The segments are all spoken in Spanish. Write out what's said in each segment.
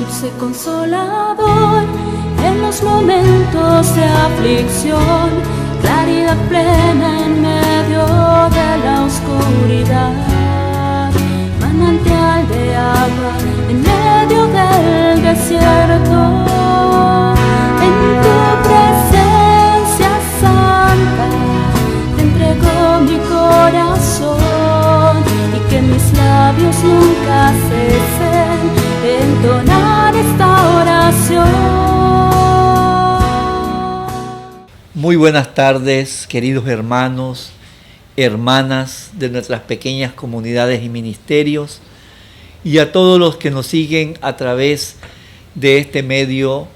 dulce consolador en los momentos de aflicción, claridad plena en medio de la oscuridad, manantial de agua en medio del desierto. En tu presencia santa te entrego mi corazón, y que mis labios nunca cesen de entonar esta oración. Muy buenas tardes, queridos hermanos, hermanas de nuestras pequeñas comunidades y ministerios, y a todos los que nos siguen a través de este medio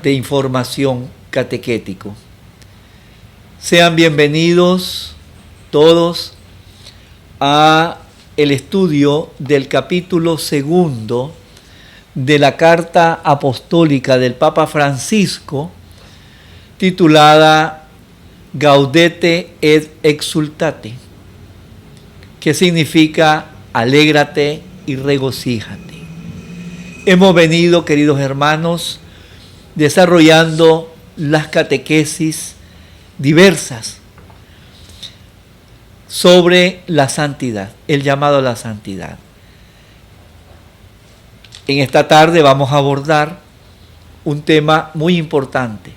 de información catequético. Sean bienvenidos todos a el estudio del capítulo 2 de la carta apostólica del Papa Francisco, titulada Gaudete et exultate, que significa alégrate y regocíjate. Hemos venido, queridos hermanos, desarrollando las catequesis diversas sobre la santidad, el llamado a la santidad. En esta tarde vamos a abordar un tema muy importante.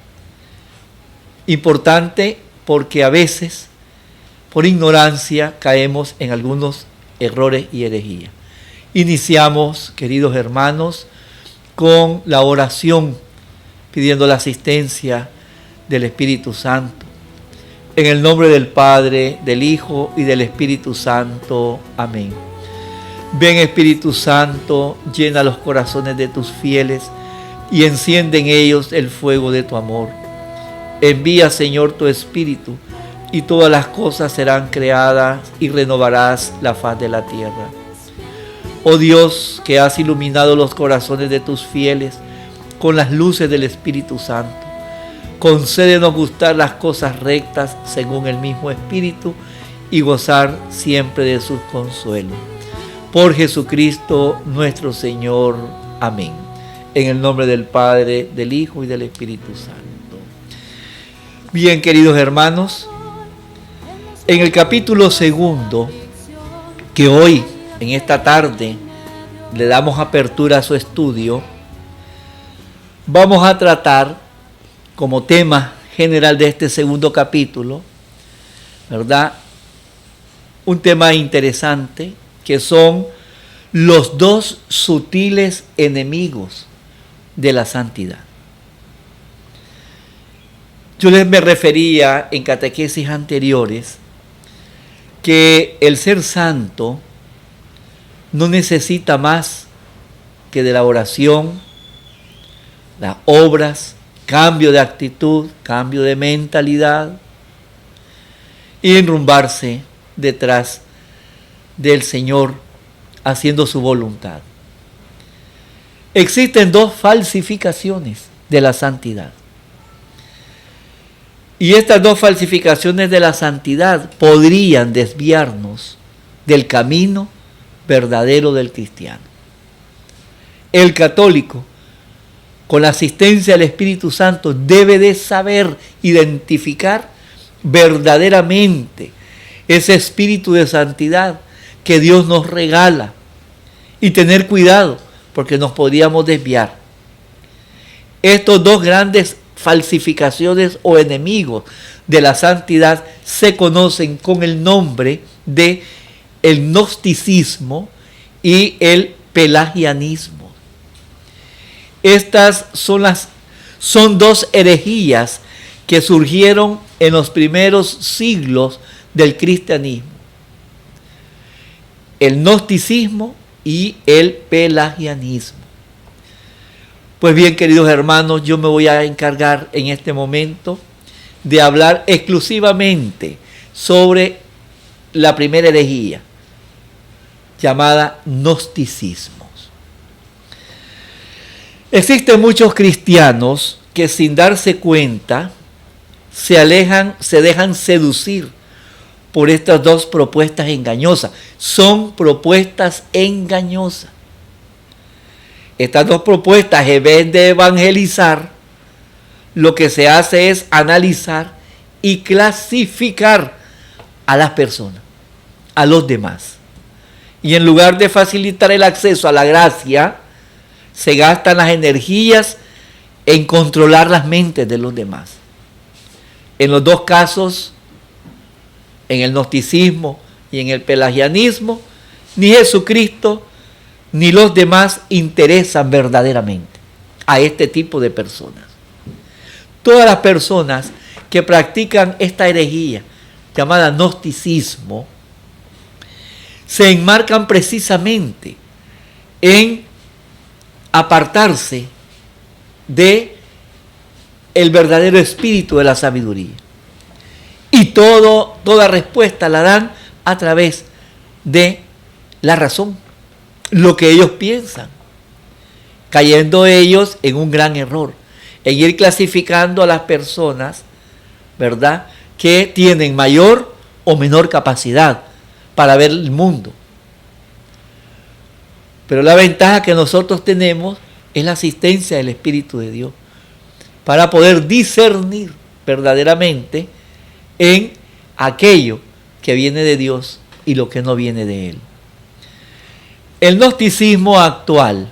Importante porque a veces, por ignorancia, caemos en algunos errores y herejías. Iniciamos, queridos hermanos, con la oración, pidiendo la asistencia del Espíritu Santo. En el nombre del Padre, del Hijo y del Espíritu Santo. Amén. Ven, Espíritu Santo, llena los corazones de tus fieles y enciende en ellos el fuego de tu amor. Envía, Señor, tu Espíritu, y todas las cosas serán creadas y renovarás la faz de la tierra. Oh Dios, que has iluminado los corazones de tus fieles con las luces del Espíritu Santo, concédenos gustar las cosas rectas según el mismo Espíritu y gozar siempre de sus consuelos. Por Jesucristo nuestro Señor. Amén. En el nombre del Padre, del Hijo y del Espíritu Santo. Bien, queridos hermanos, en el capítulo 2, que hoy, en esta tarde, le damos apertura a su estudio, vamos a tratar como tema general de este segundo capítulo, ¿verdad? Un tema interesante que son los dos sutiles enemigos de la santidad. Yo les me refería en catequesis anteriores que el ser santo no necesita más que de la oración, las obras, cambio de actitud, cambio de mentalidad y enrumbarse detrás del Señor haciendo su voluntad. Existen dos falsificaciones de la santidad. Y estas dos falsificaciones de la santidad podrían desviarnos del camino verdadero del cristiano. El católico, con la asistencia del Espíritu Santo, debe de saber identificar verdaderamente ese espíritu de santidad que Dios nos regala y tener cuidado porque nos podríamos desviar. Estos dos grandes falsificaciones o enemigos de la santidad se conocen con el nombre de el gnosticismo y el pelagianismo. Estas son dos herejías que surgieron en los primeros siglos del cristianismo: el gnosticismo y el pelagianismo. Pues bien, queridos hermanos, yo me voy a encargar en este momento de hablar exclusivamente sobre la primera herejía, llamada gnosticismo. Existen muchos cristianos que sin darse cuenta se dejan seducir por estas dos propuestas engañosas. Son propuestas engañosas. Estas dos propuestas, en vez de evangelizar, lo que se hace es analizar y clasificar a las personas, a los demás. Y en lugar de facilitar el acceso a la gracia, se gastan las energías en controlar las mentes de los demás. En los dos casos, en el gnosticismo y en el pelagianismo, ni Jesucristo ni los demás interesan verdaderamente a este tipo de personas. Todas las personas que practican esta herejía llamada gnosticismo se enmarcan precisamente en apartarse de el verdadero espíritu de la sabiduría. Y toda respuesta la dan a través de la razón, lo que ellos piensan, cayendo ellos en un gran error, en ir clasificando a las personas, ¿verdad?, que tienen mayor o menor capacidad para ver el mundo. Pero la ventaja que nosotros tenemos es la asistencia del Espíritu de Dios para poder discernir verdaderamente en aquello que viene de Dios y lo que no viene de Él. El gnosticismo actual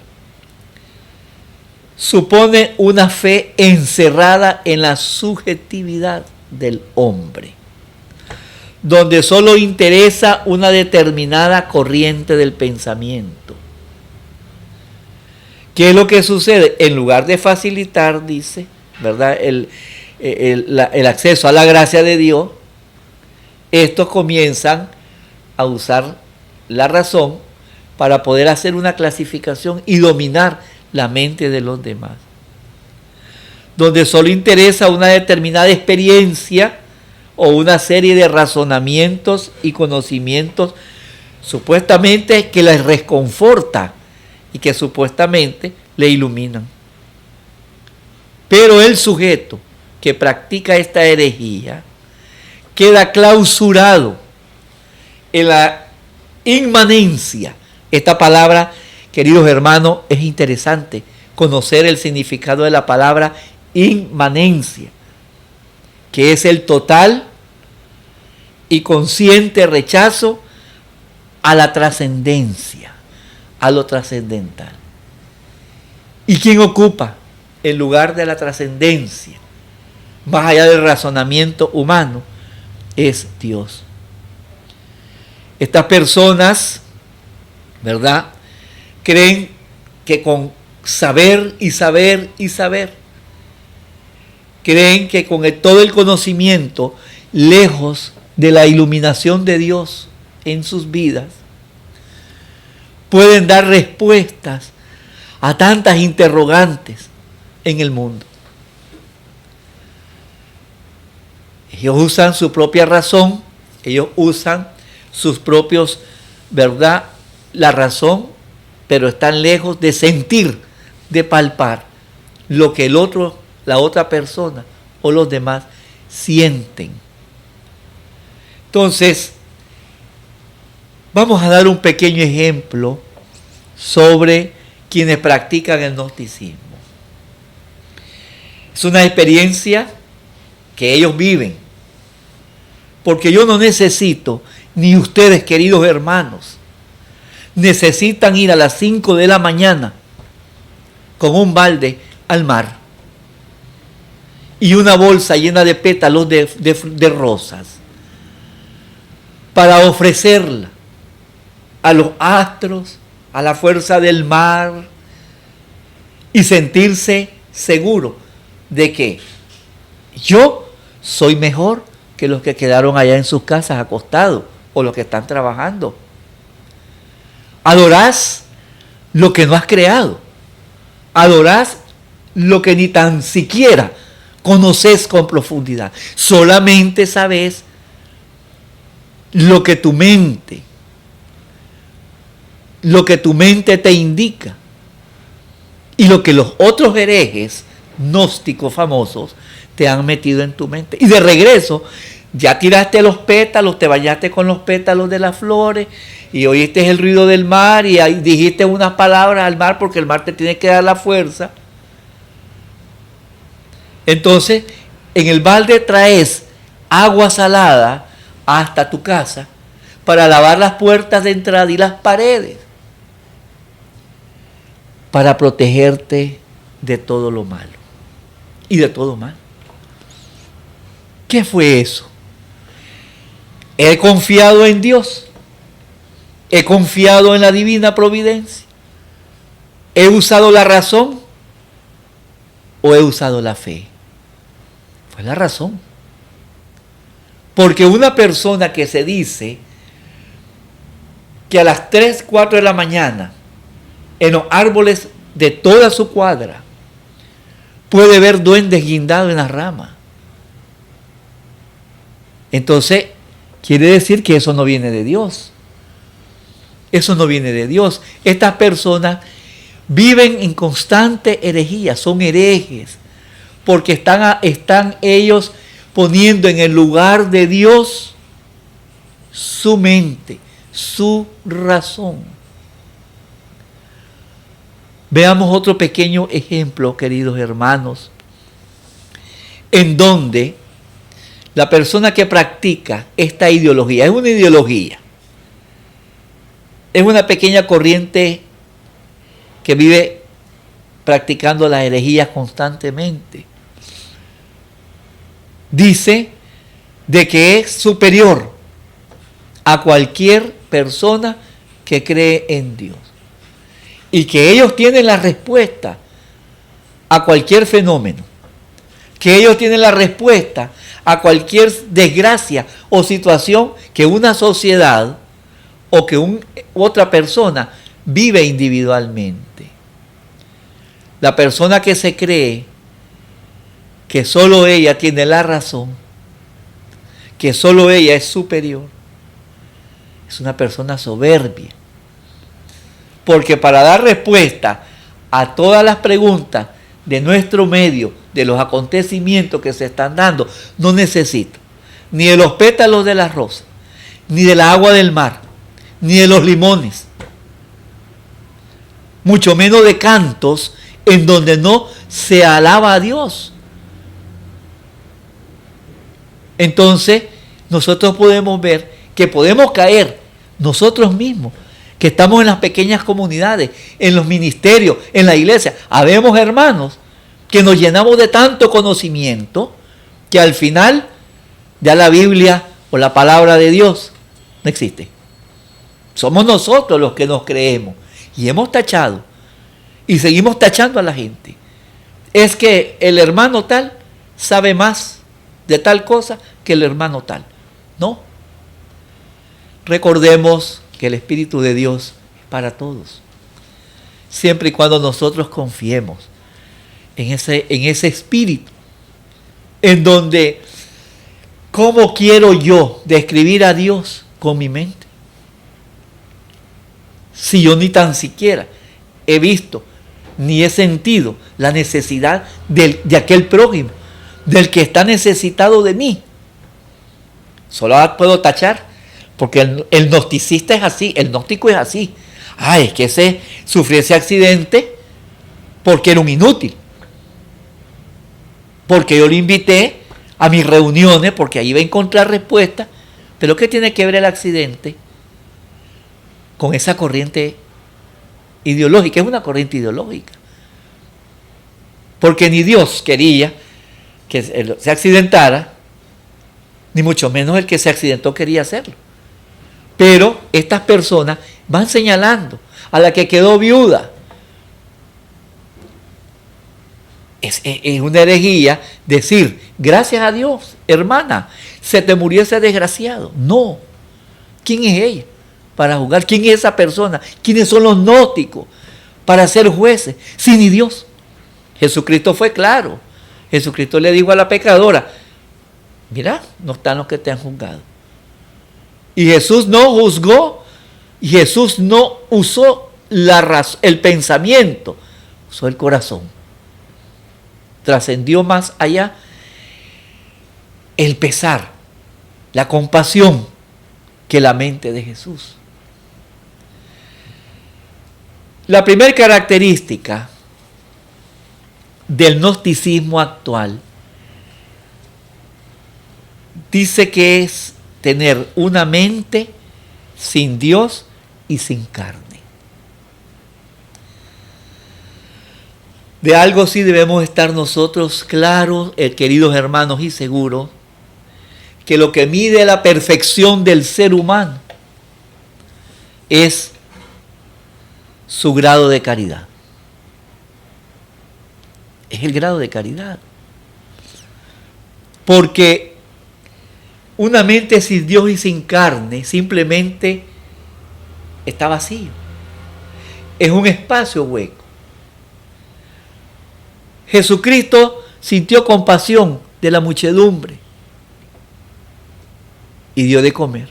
supone una fe encerrada en la subjetividad del hombre, donde solo interesa una determinada corriente del pensamiento. ¿Qué es lo que sucede? En lugar de facilitar, dice, ¿verdad?, el acceso a la gracia de Dios, estos comienzan a usar la razón para poder hacer una clasificación y dominar la mente de los demás, donde solo interesa una determinada experiencia o una serie de razonamientos y conocimientos supuestamente que les reconforta y que supuestamente le iluminan. Pero el sujeto que practica esta herejía queda clausurado en la inmanencia. Esta palabra, queridos hermanos, es interesante conocer el significado de la palabra inmanencia, que es el total y consciente rechazo a la trascendencia, a lo trascendental. ¿Y quién ocupa el lugar de la trascendencia, más allá del razonamiento humano? Es Dios. Estas personas, ¿verdad?, creen que con saber y saber y saber, creen que con todo el conocimiento, lejos de la iluminación de Dios en sus vidas, pueden dar respuestas a tantas interrogantes en el mundo. Ellos usan su propia razón, ellos usan sus propios, ¿verdad?, la razón, pero están lejos de sentir, de palpar lo que el otro, la otra persona o los demás sienten. Entonces, vamos a dar un pequeño ejemplo sobre quienes practican el gnosticismo. Es una experiencia que ellos viven, porque yo no necesito, ni ustedes, queridos hermanos, necesitan ir a las 5 de la mañana con un balde al mar y una bolsa llena de pétalos de rosas para ofrecerla a los astros, a la fuerza del mar, y sentirse seguro de que yo soy mejor que los que quedaron allá en sus casas acostados o los que están trabajando. Adorás lo que no has creado. Adorás lo que ni tan siquiera conoces con profundidad. Solamente sabes lo que tu mente te indica y lo que los otros herejes gnósticos famosos te han metido en tu mente. Y de regreso Ya tiraste los pétalos, te bañaste con los pétalos de las flores y oíste el ruido del mar y ahí dijiste unas palabras al mar porque el mar te tiene que dar la fuerza. Entonces, en el balde traes agua salada hasta tu casa para lavar las puertas de entrada y las paredes, para protegerte de todo lo malo y de todo mal. ¿Qué fue eso? He confiado en Dios, he confiado en la divina providencia, he usado la razón o he usado la fe. Fue la razón. Porque una persona que se dice que a las 3, 4 de la mañana en los árboles de toda su cuadra puede ver duendes guindados en las ramas, entonces quiere decir que eso no viene de Dios. Eso no viene de Dios. Estas personas viven en constante herejía, son herejes, porque están ellos poniendo en el lugar de Dios su mente, su razón. Veamos otro pequeño ejemplo, queridos hermanos, en donde la persona que practica esta ideología, es una ideología, es una pequeña corriente que vive practicando las herejías constantemente. Dice de que es superior a cualquier persona que cree en Dios y que ellos tienen la respuesta a cualquier fenómeno, que ellos tienen la respuesta a cualquier desgracia o situación que una sociedad o que otra persona vive individualmente. La persona que se cree que solo ella tiene la razón, que solo ella es superior, es una persona soberbia. Porque para dar respuesta a todas las preguntas de nuestro medio, de los acontecimientos que se están dando, no necesito ni de los pétalos de las rosas, ni del agua del mar, ni de los limones, mucho menos de cantos en donde no se alaba a Dios. Entonces, nosotros podemos ver que podemos caer nosotros mismos, que estamos en las pequeñas comunidades, en los ministerios, en la iglesia. Habemos hermanos que nos llenamos de tanto conocimiento que al final ya la Biblia o la palabra de Dios no existe. Somos nosotros los que nos creemos y hemos tachado y seguimos tachando a la gente. Es que el hermano tal sabe más de tal cosa que el hermano tal. No. Recordemos que el Espíritu de Dios es para todos. Siempre y cuando nosotros confiemos en ese Espíritu, en donde, ¿cómo quiero yo describir a Dios con mi mente? Si yo ni tan siquiera he visto ni he sentido la necesidad de aquel prójimo, del que está necesitado de mí. Solo puedo tachar, porque el gnosticista es así, el gnóstico es así. Es que ese sufrió ese accidente porque era un inútil. Porque yo lo invité a mis reuniones, porque ahí iba a encontrar respuesta. Pero ¿qué tiene que ver el accidente con esa corriente ideológica? Es una corriente ideológica. Porque ni Dios quería que se accidentara, ni mucho menos el que se accidentó quería hacerlo. Pero estas personas van señalando a la que quedó viuda. Es una herejía decir, gracias a Dios, hermana, se te murió ese desgraciado. No. ¿Quién es ella para juzgar? ¿Quién es esa persona? ¿Quiénes son los gnósticos para ser jueces? Si ni Dios. Jesucristo fue claro. Jesucristo le dijo a la pecadora, mira, no están los que te han juzgado. Y Jesús no juzgó, y Jesús no usó el pensamiento, usó el corazón. Trascendió más allá el pesar la compasión que la mente de Jesús. La primera característica del gnosticismo actual dice que es tener una mente sin Dios y sin carne. De algo sí debemos estar nosotros claros, queridos hermanos, y seguros, que lo que mide la perfección del ser humano es su grado de caridad. Es el grado de caridad. Porque una mente sin Dios y sin carne simplemente está vacío. Es un espacio hueco. Jesucristo sintió compasión de la muchedumbre y dio de comer.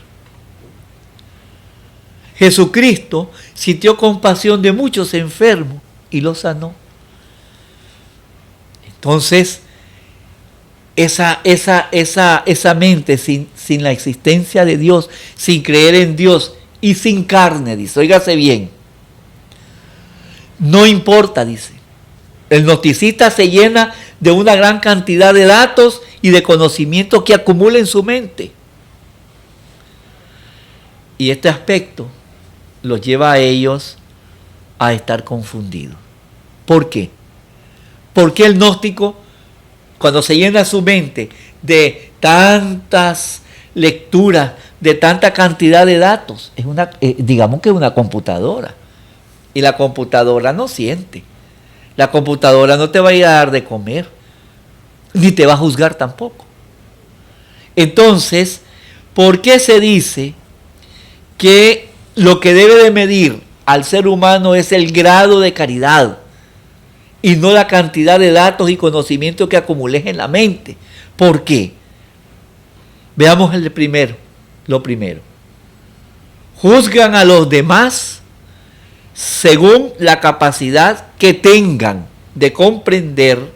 Jesucristo sintió compasión de muchos enfermos y los sanó. Entonces, esa mente sin la existencia de Dios, sin creer en Dios y sin carne, dice, óigase bien, no importa, dice. El gnosticista se llena de una gran cantidad de datos y de conocimientos que acumula en su mente. Y este aspecto los lleva a ellos a estar confundidos. ¿Por qué? Porque el gnóstico, cuando se llena su mente de tantas lecturas, de tanta cantidad de datos, digamos que es una computadora. Y la computadora no siente. La computadora no te va a ir a dar de comer, ni te va a juzgar tampoco. Entonces, ¿por qué se dice que lo que debe de medir al ser humano es el grado de caridad y no la cantidad de datos y conocimientos que acumules en la mente? ¿Por qué? Veamos lo primero. Juzgan a los demás según la capacidad que tengan de comprender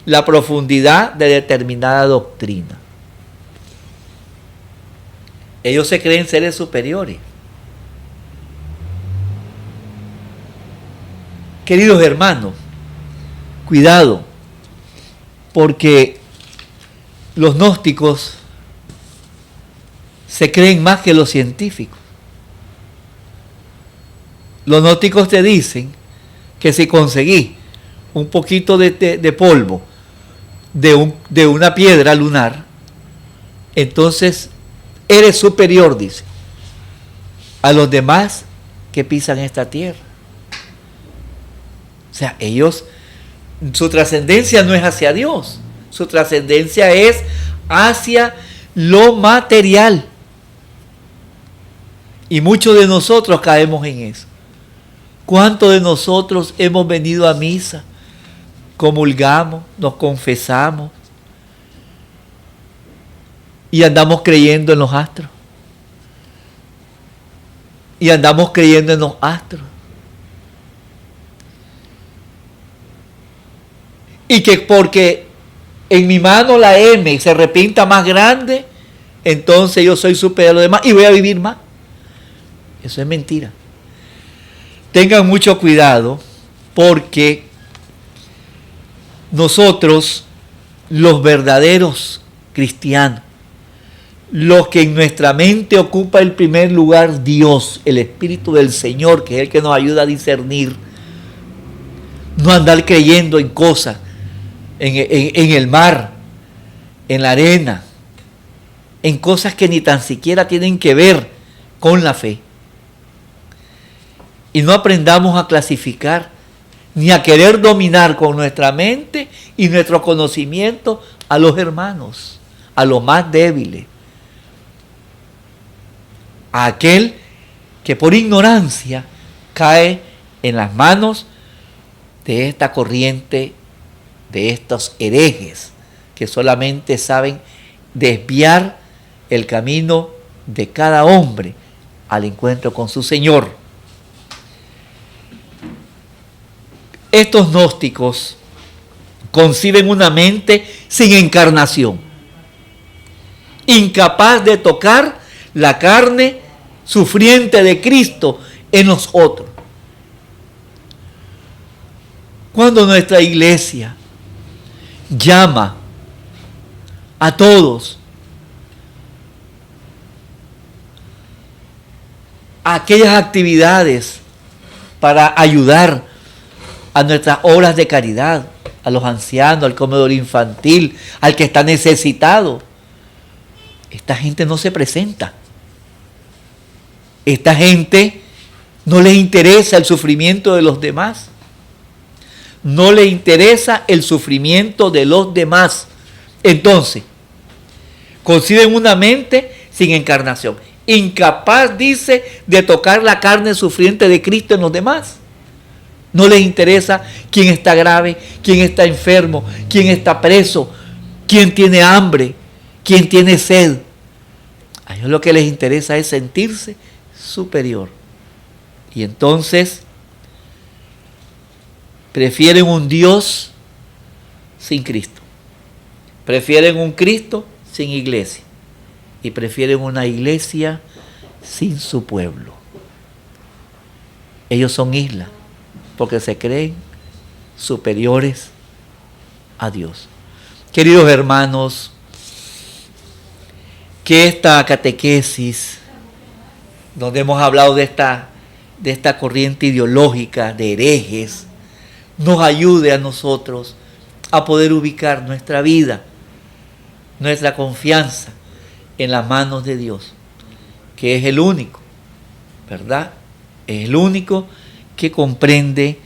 la profundidad de determinada doctrina. Ellos se creen seres superiores. Queridos hermanos, cuidado, porque los gnósticos se creen más que los científicos. Los gnósticos te dicen que si conseguís un poquito de polvo de una piedra lunar, entonces eres superior, dice, a los demás que pisan esta tierra. O sea, ellos, su trascendencia no es hacia Dios, su trascendencia es hacia lo material. Y muchos de nosotros caemos en eso. ¿Cuántos de nosotros hemos venido a misa, comulgamos, nos confesamos y andamos creyendo en los astros? Y andamos creyendo en los astros. Y que porque en mi mano la M se repinta más grande, entonces yo soy superior a los demás y voy a vivir más. Eso es mentira. Tengan mucho cuidado porque nosotros, los verdaderos cristianos, los que en nuestra mente ocupa el primer lugar Dios, el Espíritu del Señor, que es el que nos ayuda a discernir, no andar creyendo en cosas, en el mar, en la arena, en cosas que ni tan siquiera tienen que ver con la fe. Y no aprendamos a clasificar ni a querer dominar con nuestra mente y nuestro conocimiento a los hermanos, a los más débiles, a aquel que por ignorancia cae en las manos de esta corriente, de estos herejes que solamente saben desviar el camino de cada hombre al encuentro con su Señor. Estos gnósticos conciben una mente sin encarnación. incapaz de tocar la carne sufriente de Cristo en nosotros. Cuando nuestra iglesia llama a todos a aquellas actividades para ayudar a nuestras obras de caridad, a los ancianos, al comedor infantil, al que está necesitado, esta gente no se presenta. Esta gente no les interesa el sufrimiento de los demás. No les interesa el sufrimiento de los demás. Entonces, conciben una mente sin encarnación, incapaz, dice, de tocar la carne sufriente de Cristo en los demás. No les interesa quién está grave, quién está enfermo, quién está preso, quién tiene hambre, quién tiene sed. A ellos lo que les interesa es sentirse superior. Y entonces prefieren un Dios sin Cristo. Prefieren un Cristo sin iglesia. Y prefieren una iglesia sin su pueblo. Ellos son islas porque se creen superiores a Dios. Queridos hermanos, que esta catequesis, donde hemos hablado de esta corriente ideológica de herejes, nos ayude a nosotros a poder ubicar nuestra vida, nuestra confianza en las manos de Dios, que es el único, ¿verdad? Es el único que comprende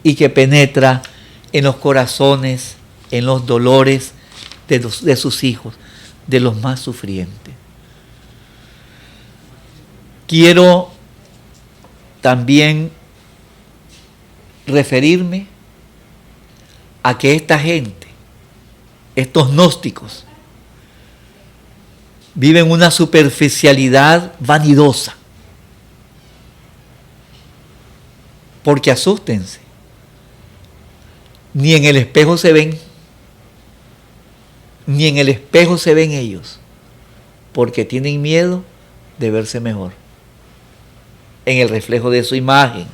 y que penetra en los corazones, en los dolores de sus hijos, de los más sufrientes. Quiero también referirme a que esta gente, estos gnósticos, viven una superficialidad vanidosa. Porque asústense, ni en el espejo se ven, ni en el espejo se ven ellos, porque tienen miedo de verse mejor en el reflejo de su imagen.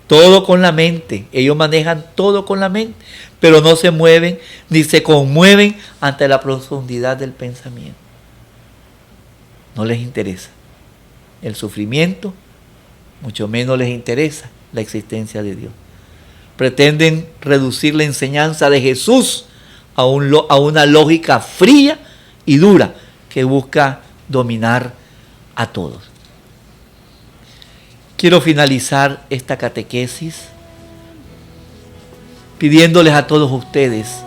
Todo con la mente, ellos manejan todo con la mente, pero no se mueven ni se conmueven ante la profundidad del pensamiento. No les interesa el sufrimiento, mucho menos les interesa la existencia de Dios. Pretenden reducir la enseñanza de Jesús a una lógica fría y dura que busca dominar a todos. Quiero finalizar esta catequesis pidiéndoles a todos ustedes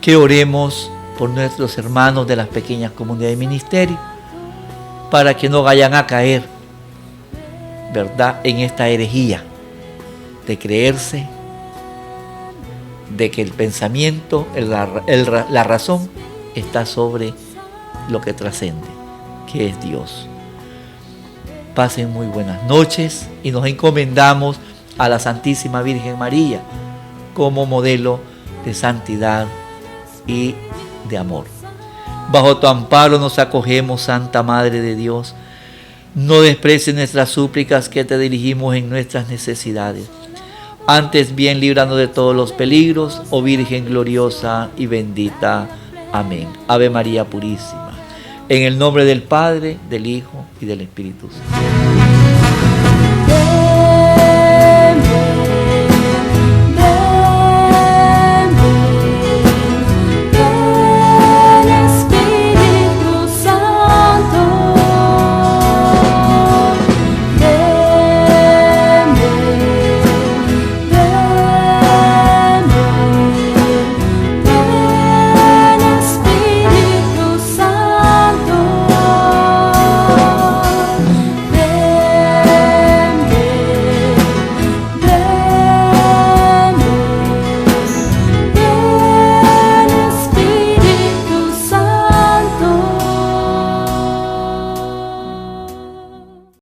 que oremos por nuestros hermanos de las pequeñas comunidades de ministerio para que no vayan a caer, ¿verdad?, en esta herejía de creerse de que el pensamiento, la razón está sobre lo que trascende, que es Dios. Pasen muy buenas noches y nos encomendamos a la Santísima Virgen María como modelo de santidad y de amor. Bajo tu amparo nos acogemos, Santa Madre de Dios. No desprecies nuestras súplicas que te dirigimos en nuestras necesidades. Antes bien, líbranos de todos los peligros, oh Virgen gloriosa y bendita. Amén. Ave María Purísima. En el nombre del Padre, del Hijo y del Espíritu Santo.